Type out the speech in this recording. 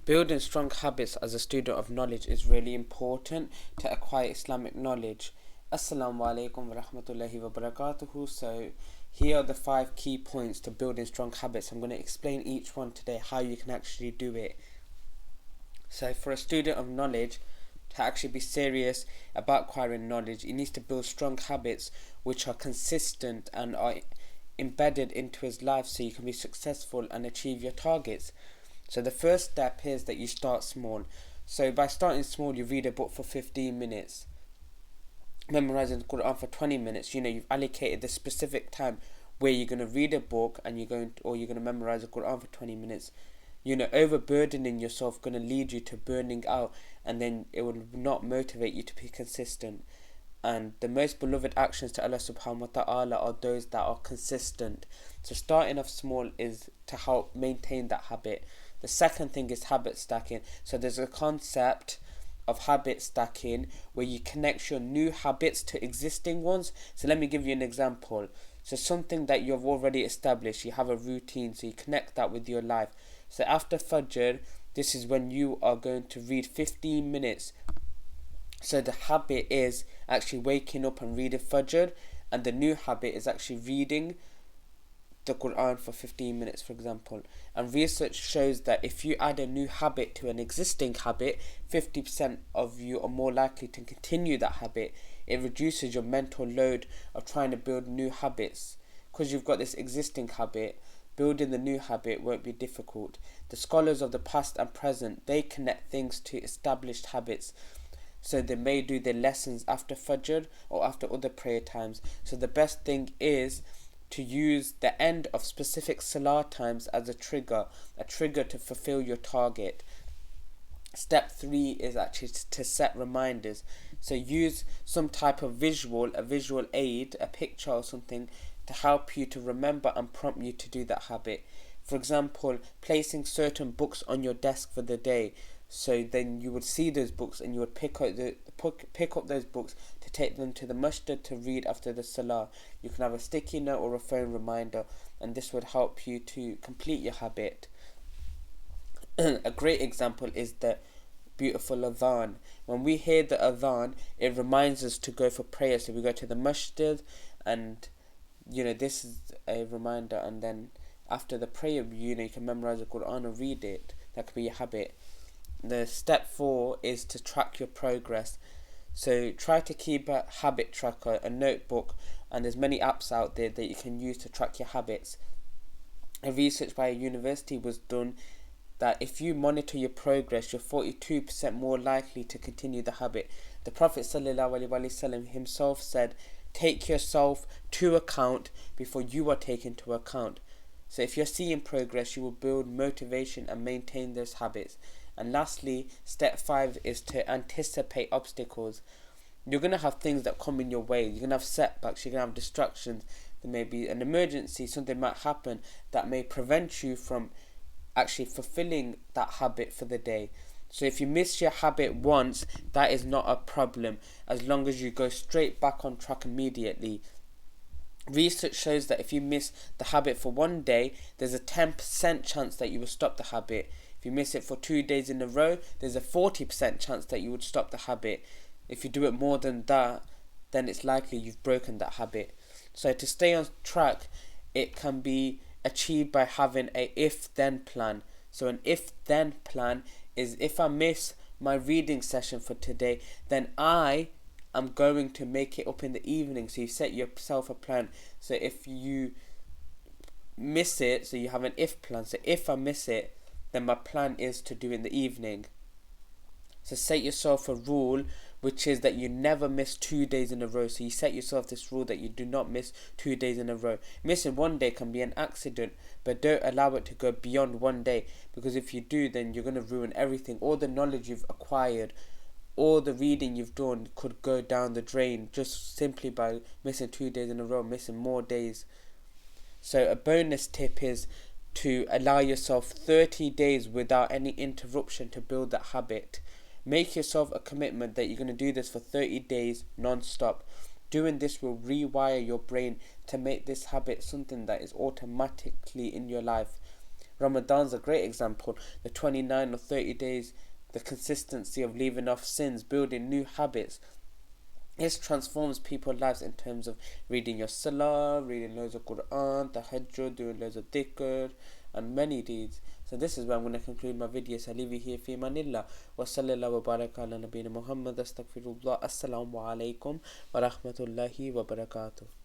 Building strong habits as a student of knowledge is really important to acquire Islamic knowledge. Assalamu alaikum wa rahmatullahi wa barakatuhu. So here are the 5 key points to building strong habits. I'm going to explain each one today, how you can actually do it. So for a student of knowledge to actually be serious about acquiring knowledge, he needs to build strong habits which are consistent and are embedded into his life so you can be successful and achieve your targets. So the first step is that you start small. So by starting small, you read a book for 15 minutes. Memorizing the Quran for 20 minutes. You've allocated the specific time where you're going to read a book and you're going to memorize the Quran for 20 minutes. Overburdening yourself going to lead you to burning out, and then it will not motivate you to be consistent. And the most beloved actions to Allah subhanahu wa ta'ala are those that are consistent. So starting off small is to help maintain that habit. The second thing is habit stacking. So there's a concept of habit stacking where you connect your new habits to existing ones. So let me give you an example. So something that you've already established, you have a routine, so you connect that with your life. So after Fajr, this is when you are going to read 15 minutes. So the habit is actually waking up and reading Fajr, and the new habit is actually reading the Quran for 15 minutes, for example. And research shows that if you add a new habit to an existing habit, 50% of you are more likely to continue that habit. It reduces your mental load of trying to build new habits. Because you've got this existing habit, building the new habit won't be difficult. The scholars of the past and present, they connect things to established habits. So they may do their lessons after Fajr or after other prayer times. So the best thing is to use the end of specific salah times as a trigger to fulfill your target. Step 3 is actually to set reminders. So use some type of a visual aid, a picture or something, to help you to remember and prompt you to do that habit. For example, placing certain books on your desk for the day. So then you would see those books and you would pick up those books to take them to the masjid to read after the salah. You can have a sticky note or a phone reminder, and this would help you to complete your habit. A great example is the beautiful adhan. When we hear the adhan, it reminds us to go for prayer. So we go to the masjid, and this is a reminder, and then after the prayer, you can memorize the Quran and read it. That could be your habit. The step 4 is to track your progress. So try to keep a habit tracker, a notebook, and there's many apps out there that you can use to track your habits. A research by a university was done that if you monitor your progress, you're 42% more likely to continue the habit. The Prophet ﷺ himself said, take yourself to account before you are taken to account. So if you're seeing progress, you will build motivation and maintain those habits. And lastly, step 5 is to anticipate obstacles. You're going to have things that come in your way. You're going to have setbacks. You're going to have distractions. There may be an emergency. Something might happen that may prevent you from actually fulfilling that habit for the day. So if you miss your habit once, that is not a problem, as long as you go straight back on track immediately. Research shows that if you miss the habit for one day, there's a 10% chance that you will stop the habit. If you miss it for 2 days in a row, there's a 40% chance that you would stop the habit. If you do it more than that, then it's likely you've broken that habit. So to stay on track, it can be achieved by having a if-then plan. So an if-then plan is, if I miss my reading session for today, then I am going to make it up in the evening. So you set yourself a plan. So if you miss it, so you have an if plan. So if I miss it, then my plan is to do it in the evening. So set yourself a rule, which is that you never miss 2 days in a row. So you set yourself this rule that you do not miss 2 days in a row. Missing one day can be an accident, but don't allow it to go beyond one day, because if you do, then you're going to ruin everything. All the knowledge you've acquired, all the reading you've done could go down the drain just simply by missing 2 days in a row, missing more days. So a bonus tip is to allow yourself 30 days without any interruption to build that habit. Make yourself a commitment that you're going to do this for 30 days non-stop. Doing this will rewire your brain to make this habit something that is automatically in your life. Ramadan's a great example. The 29 or 30 days, the consistency of leaving off sins, building new habits. This transforms people's lives in terms of reading your salah, reading loads of Quran, tahajjud, doing loads of dhikr, and many deeds. So this is where I'm going to conclude my video. So I leave you here. Fi manillah. Wa sallallahu wa baraka ala nabina Muhammad. Astaghfirullah. Assalamu alaikum wa rahmatullahi wa barakatuh.